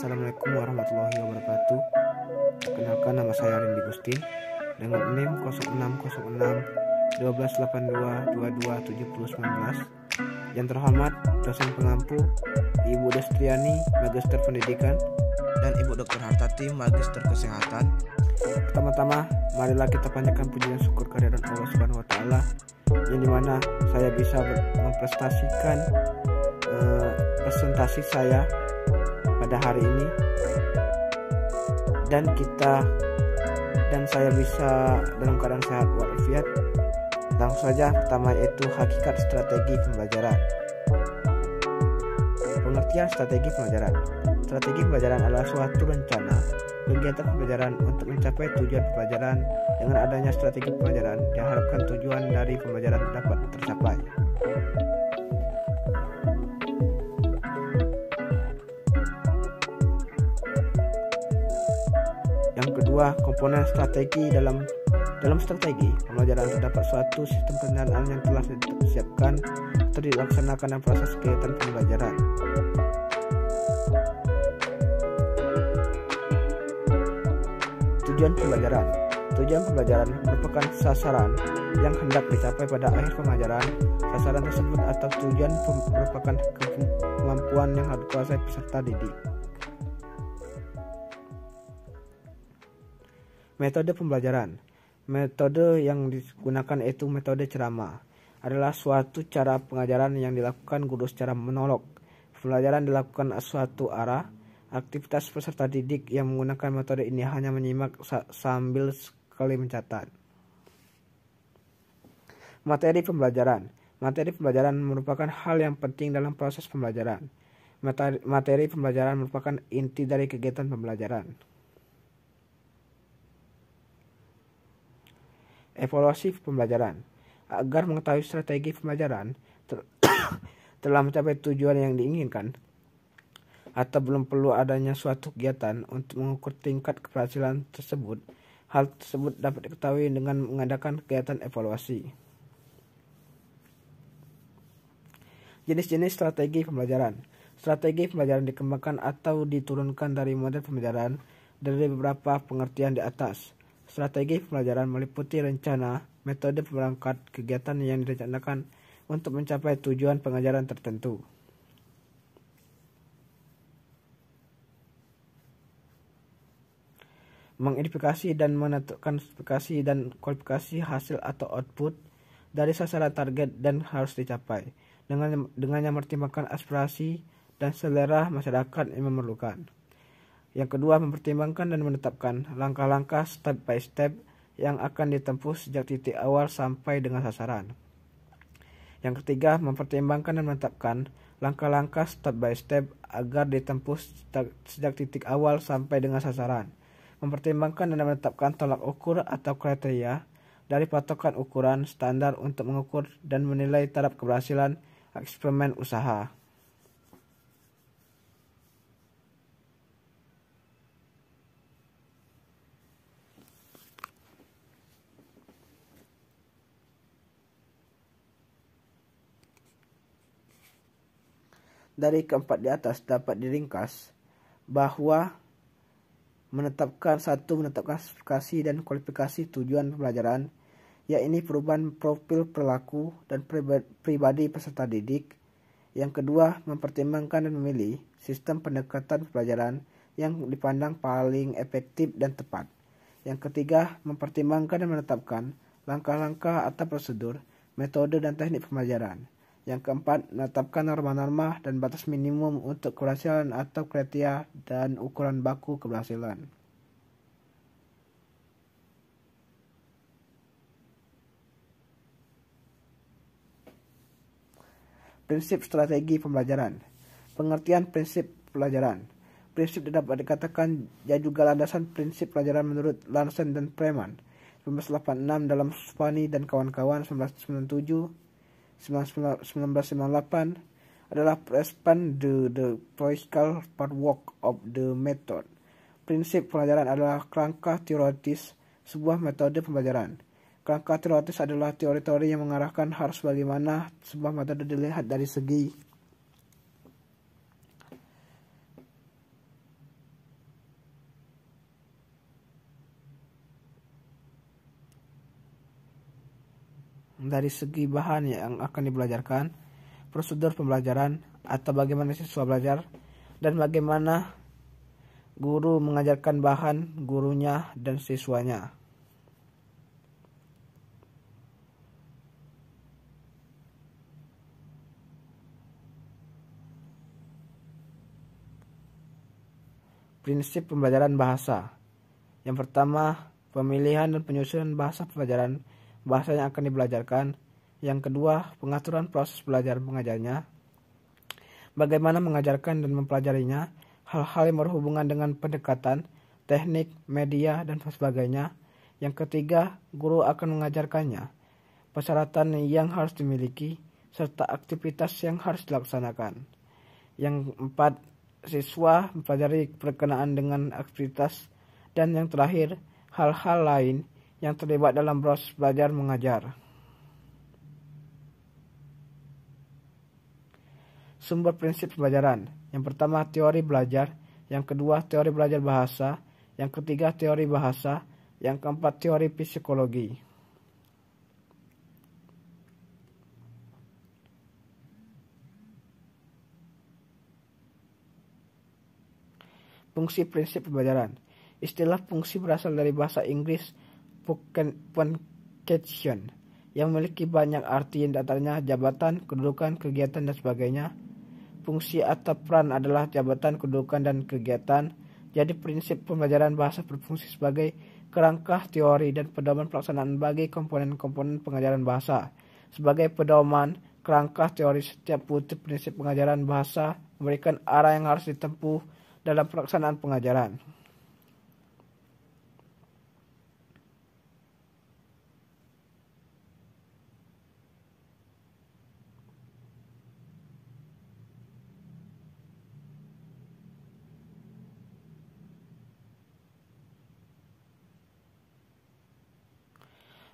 Assalamualaikum warahmatullahi wabarakatuh. Perkenalkan, nama saya Rindi Gusti dengan NIM 0606 1282 22 7019. Yang terhormat dosen pengampu Ibu Destriani, Magister Pendidikan, dan Ibu Dr. Hartati, Magister Kesehatan. Pertama-tama, marilah kita panjatkan puji dan syukur kehadiran Allah Subhanahu wa Ta'ala, yang dimana saya bisa memprestasikan presentasi saya pada hari ini, dan saya bisa dalam keadaan sehat walafiat. Langsung saja, pertama yaitu hakikat strategi pembelajaran. Pengertian strategi pembelajaran. Strategi pembelajaran adalah suatu rencana kegiatan pembelajaran untuk mencapai tujuan pembelajaran. Dengan adanya strategi pembelajaran, diharapkan tujuan dari pembelajaran dapat tercapai. Yang kedua, komponen strategi. Dalam strategi pembelajaran terdapat suatu sistem perencanaan yang telah disiapkan atau dilaksanakan dalam proses kegiatan pembelajaran. Tujuan pembelajaran. Tujuan pembelajaran merupakan sasaran yang hendak dicapai pada akhir pembelajaran. Sasaran tersebut atau tujuan merupakan kemampuan yang harus dikuasai peserta didik. Metode pembelajaran. Metode yang digunakan yaitu metode ceramah. Adalah suatu cara pengajaran yang dilakukan guru secara monolog. Pembelajaran dilakukan suatu arah. Aktivitas peserta didik yang menggunakan metode ini hanya menyimak sambil sekali mencatat. Materi pembelajaran. Materi pembelajaran merupakan hal yang penting dalam proses pembelajaran. Materi pembelajaran merupakan inti dari kegiatan pembelajaran. Evaluasi pembelajaran. Agar mengetahui strategi pembelajaran telah mencapai tujuan yang diinginkan, atau belum perlu adanya suatu kegiatan untuk mengukur tingkat keberhasilan tersebut. Hal tersebut dapat diketahui dengan mengadakan kegiatan evaluasi. Jenis-jenis strategi pembelajaran. Strategi pembelajaran dikembangkan atau diturunkan dari model pembelajaran dari beberapa pengertian di atas. Strategi pembelajaran meliputi rencana, metode perangkat kegiatan yang direncanakan untuk mencapai tujuan pengajaran tertentu. Mengidentifikasi dan menentukan spesifikasi dan kualifikasi hasil atau output dari sasaran target dan harus dicapai, dengannya mempertimbangkan aspirasi dan selera masyarakat yang memerlukan. Yang kedua, mempertimbangkan dan menetapkan langkah-langkah step by step yang akan ditempuh sejak titik awal sampai dengan sasaran. Yang ketiga, mempertimbangkan dan menetapkan langkah-langkah step by step agar ditempuh sejak titik awal sampai dengan sasaran. Mempertimbangkan dan menetapkan tolak ukur atau kriteria dari patokan ukuran standar untuk mengukur dan menilai taraf keberhasilan eksperimen usaha. Dari keempat di atas dapat diringkas bahwa menetapkan spesifikasi dan kualifikasi tujuan pembelajaran, yaitu perubahan profil perilaku dan pribadi peserta didik. Yang kedua, mempertimbangkan dan memilih sistem pendekatan pembelajaran yang dipandang paling efektif dan tepat. Yang ketiga, mempertimbangkan dan menetapkan langkah-langkah atau prosedur, metode dan teknik pembelajaran. Yang keempat, menetapkan norma-norma dan batas minimum untuk keberhasilan atau kriteria dan ukuran baku keberhasilan. Prinsip strategi pembelajaran. Pengertian prinsip pelajaran. Prinsip dapat dikatakan juga landasan prinsip pelajaran menurut Larsen dan Preman 1986 dalam Spani dan kawan-kawan 1998 adalah respond the theoretical framework of the method. Prinsip pelajaran adalah kerangka teoritis sebuah metode pembelajaran. Kerangka teoritis adalah teori-teori yang mengarahkan harus bagaimana sebuah metode dilihat dari segi dari segi bahan yang akan dibelajarkan, prosedur pembelajaran atau bagaimana siswa belajar, dan bagaimana guru mengajarkan bahan gurunya dan siswanya. Prinsip pembelajaran bahasa. Yang pertama, pemilihan dan penyusunan bahasa pelajaran bahasa yang akan dibelajarkan. Yang kedua, pengaturan proses belajar mengajarnya. Bagaimana mengajarkan dan mempelajarinya, hal-hal yang berhubungan dengan pendekatan, teknik, media, dan sebagainya. Yang ketiga, guru akan mengajarkannya, persyaratan yang harus dimiliki, serta aktivitas yang harus dilaksanakan. Yang empat, siswa mempelajari berkenaan dengan aktivitas. Dan yang terakhir, hal-hal lain yang terlibat dalam proses belajar mengajar. Sumber prinsip pembelajaran. Yang pertama, teori belajar. Yang kedua, teori belajar bahasa. Yang ketiga, teori bahasa. Yang keempat, teori psikologi. Fungsi prinsip pembelajaran. Istilah fungsi berasal dari bahasa Inggris function yang memiliki banyak arti, yang antaranya jabatan, kedudukan, kegiatan, dan sebagainya. Fungsi atau peran adalah jabatan, kedudukan, dan kegiatan. Jadi prinsip pembelajaran bahasa berfungsi sebagai kerangka teori dan pedoman pelaksanaan bagi komponen-komponen pengajaran bahasa. Sebagai pedoman kerangka teori, setiap butir prinsip pengajaran bahasa memberikan arah yang harus ditempuh dalam pelaksanaan pengajaran.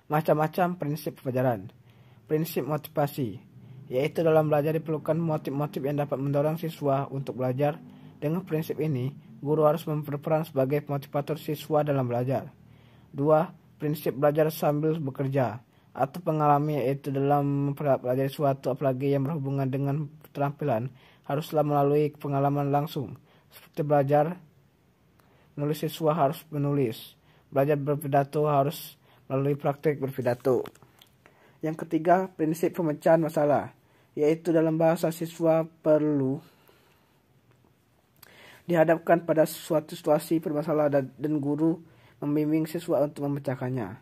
Macam-macam prinsip pembelajaran. Prinsip motivasi, yaitu dalam belajar diperlukan motif-motif yang dapat mendorong siswa untuk belajar. Dengan prinsip ini, guru harus berperan sebagai motivator siswa dalam belajar. 2. Prinsip belajar sambil bekerja atau pengalami, yaitu dalam mempelajari suatu apalagi yang berhubungan dengan keterampilan haruslah melalui pengalaman langsung. Seperti belajar menulis, siswa harus menulis. Belajar berpidato harus melalui praktik berpidato. Yang ketiga, prinsip pemecahan masalah, yaitu dalam bahasa siswa perlu dihadapkan pada suatu situasi permasalahan dan guru membimbing siswa untuk memecahkannya.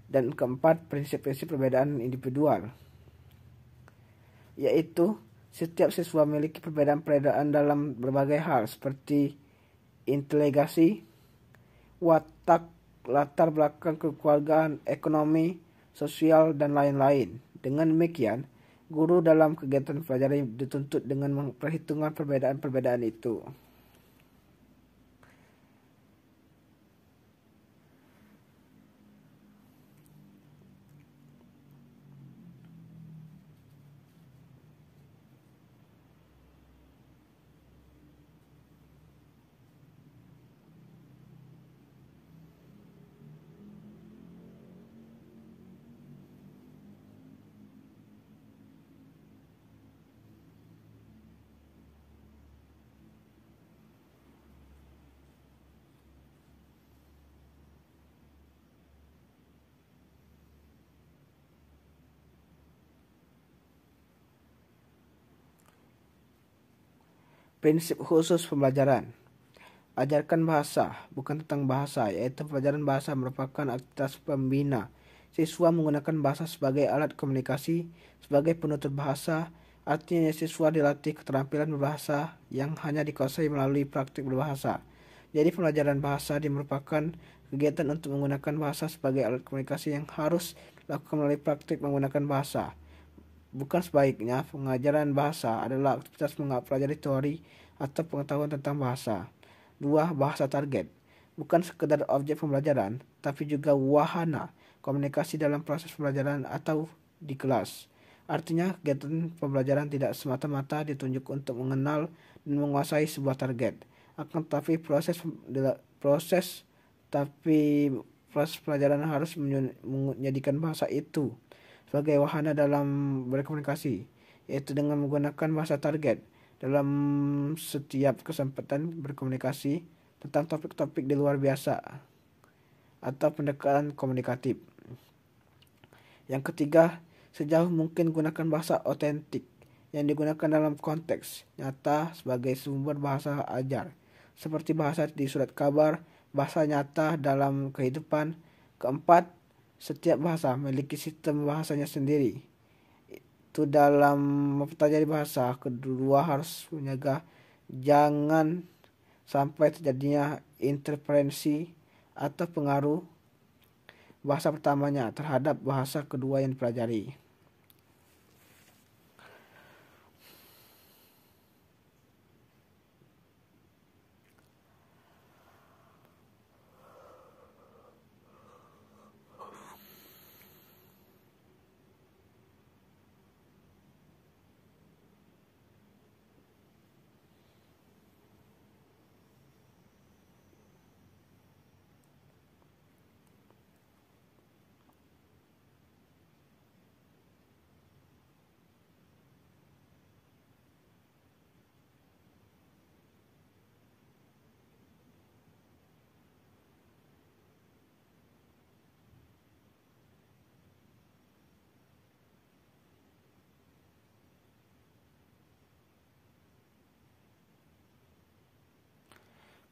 Dan keempat, prinsip-prinsip perbedaan individual, yaitu setiap siswa memiliki perbedaan-perbedaan dalam berbagai hal seperti inteligasi, watak, latar belakang kekeluargaan, ekonomi, sosial, dan lain-lain. Dengan demikian, guru dalam kegiatan pelajaran dituntut dengan memperhitungkan perbedaan-perbedaan itu. Prinsip khusus pembelajaran. Ajarkan bahasa, bukan tentang bahasa, yaitu pelajaran bahasa merupakan aktivitas pembina. Siswa menggunakan bahasa sebagai alat komunikasi, sebagai penutur bahasa. Artinya siswa dilatih keterampilan berbahasa yang hanya dikuasai melalui praktik berbahasa. Jadi pembelajaran bahasa merupakan kegiatan untuk menggunakan bahasa sebagai alat komunikasi yang harus dilakukan melalui praktik menggunakan bahasa. Bukan sebaiknya, pengajaran bahasa adalah aktivitas mempelajari teori atau pengetahuan tentang bahasa. 2. Bahasa target. Bukan sekedar objek pembelajaran, tapi juga wahana komunikasi dalam proses pembelajaran atau di kelas. Artinya, kegiatan pembelajaran tidak semata-mata ditunjuk untuk mengenal dan menguasai sebuah target. Akan tetapi proses pelajaran harus menjadikan bahasa itu sebagai wahana dalam berkomunikasi, yaitu dengan menggunakan bahasa target dalam setiap kesempatan berkomunikasi tentang topik-topik di luar biasa atau pendekatan komunikatif. Yang ketiga, sejauh mungkin gunakan bahasa otentik yang digunakan dalam konteks nyata sebagai sumber bahasa ajar, seperti bahasa di surat kabar, bahasa nyata dalam kehidupan. Keempat, setiap bahasa memiliki sistem bahasanya sendiri. Itu dalam mempelajari bahasa. Kedua, harus menjaga jangan sampai terjadinya interferensi atau pengaruh bahasa pertamanya terhadap bahasa kedua yang dipelajari.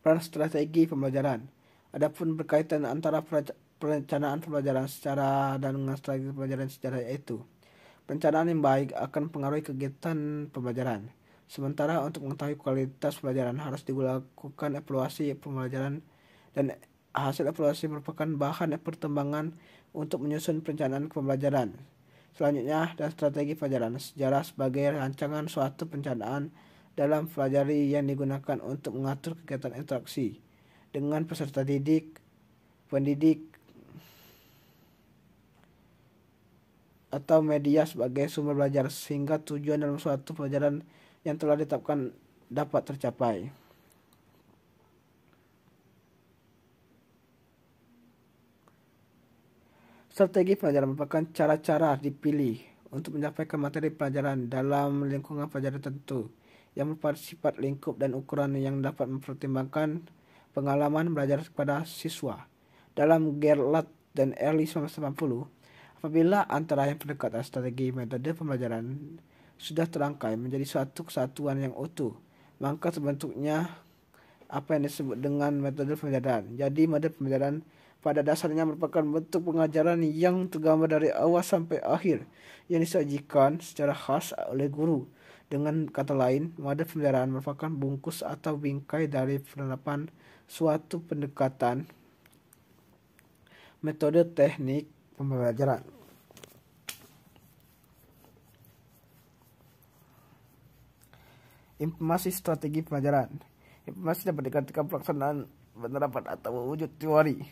Peran strategi pembelajaran. Adapun berkaitan antara perencanaan pembelajaran secara dan dengan strategi pembelajaran secara, yaitu perencanaan yang baik akan mempengaruhi kegiatan pembelajaran. Sementara untuk mengetahui kualitas pembelajaran harus dilakukan evaluasi pembelajaran, dan hasil evaluasi merupakan bahan pertimbangan untuk menyusun perencanaan pembelajaran. Selanjutnya, dan strategi pembelajaran sejarah sebagai rancangan suatu perencanaan dalam pelajari yang digunakan untuk mengatur kegiatan interaksi dengan peserta didik, pendidik, atau media sebagai sumber belajar sehingga tujuan dalam suatu pelajaran yang telah ditetapkan dapat tercapai. Strategi pelajaran merupakan cara-cara dipilih untuk menyampaikan materi pelajaran dalam lingkungan pelajaran tertentu yang bersifat lingkup dan ukuran yang dapat mempertimbangkan pengalaman belajar kepada siswa. Dalam Gerlach dan Early 1980, apabila antara yang pendekatan strategi metode pembelajaran sudah terangkai menjadi suatu kesatuan yang utuh, maka terbentuknya apa yang disebut dengan metode pembelajaran. Jadi metode pembelajaran pada dasarnya merupakan bentuk pengajaran yang tergambar dari awal sampai akhir yang disajikan secara khas oleh guru. Dengan kata lain, metode pembelajaran merupakan bungkus atau bingkai dari penerapan suatu pendekatan metode teknik pembelajaran. Informasi strategi pembelajaran. Informasi dapat dikatakan pelaksanaan, penerapan atau wujud teori.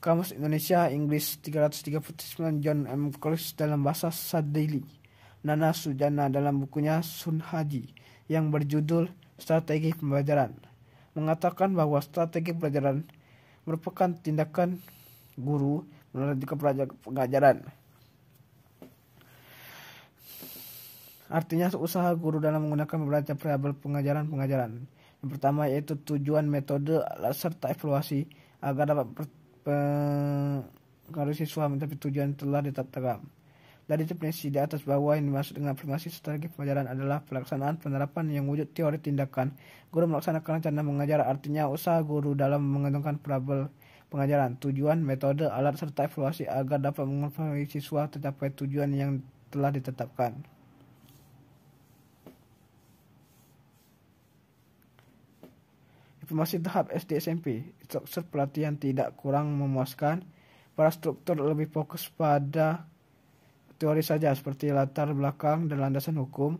Kamus Indonesia Inggris 339 John M. Collins dalam bahasa Sadili. Nana Sujana dalam bukunya Sun Haji yang berjudul Strategi Pembelajaran mengatakan bahwa strategi pembelajaran merupakan tindakan guru melanjutkan pengajaran. Artinya usaha guru dalam menggunakan beberapa variabel pengajaran. Yang pertama yaitu tujuan, metode, serta evaluasi agar dapat mempengaruhi siswa mencapai tujuan telah ditetapkan. Dari definisi di atas bawah, yang dimaksud dengan aplikasi strategi pembelajaran adalah pelaksanaan penerapan yang wujud teori tindakan. Guru melaksanakan rencana mengajar, artinya usaha guru dalam menggunakan variabel pengajaran, tujuan, metode, alat, serta evaluasi agar dapat mempengaruhi siswa tercapai tujuan yang telah ditetapkan. Informasi tahap SD SMP. Struktur pelatihan tidak kurang memuaskan. Para struktur lebih fokus pada teori saja seperti latar belakang dan landasan hukum.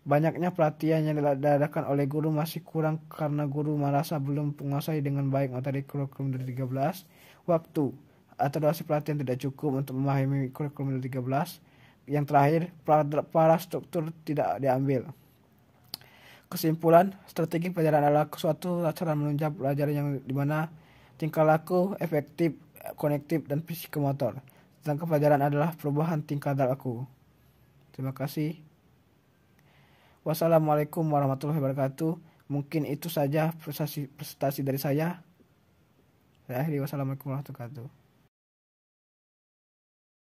Banyaknya pelatihan yang diadakan oleh guru masih kurang karena guru merasa belum menguasai dengan baik materi kurikulum 2013. Waktu atau durasi pelatihan tidak cukup untuk memahami kurikulum 2013. Yang terakhir, para struktur tidak diambil. Kesimpulan, strategi pelajaran adalah suatu cara menunjang pelajaran yang dimana tingkah laku, efektif, konektif, dan psikomotor tentang pelajaran adalah perubahan tingkah laku. Terima kasih. Wassalamualaikum warahmatullahi wabarakatuh. Mungkin itu saja presentasi dari saya. Saya akhiri. Wassalamualaikum warahmatullahi wabarakatuh.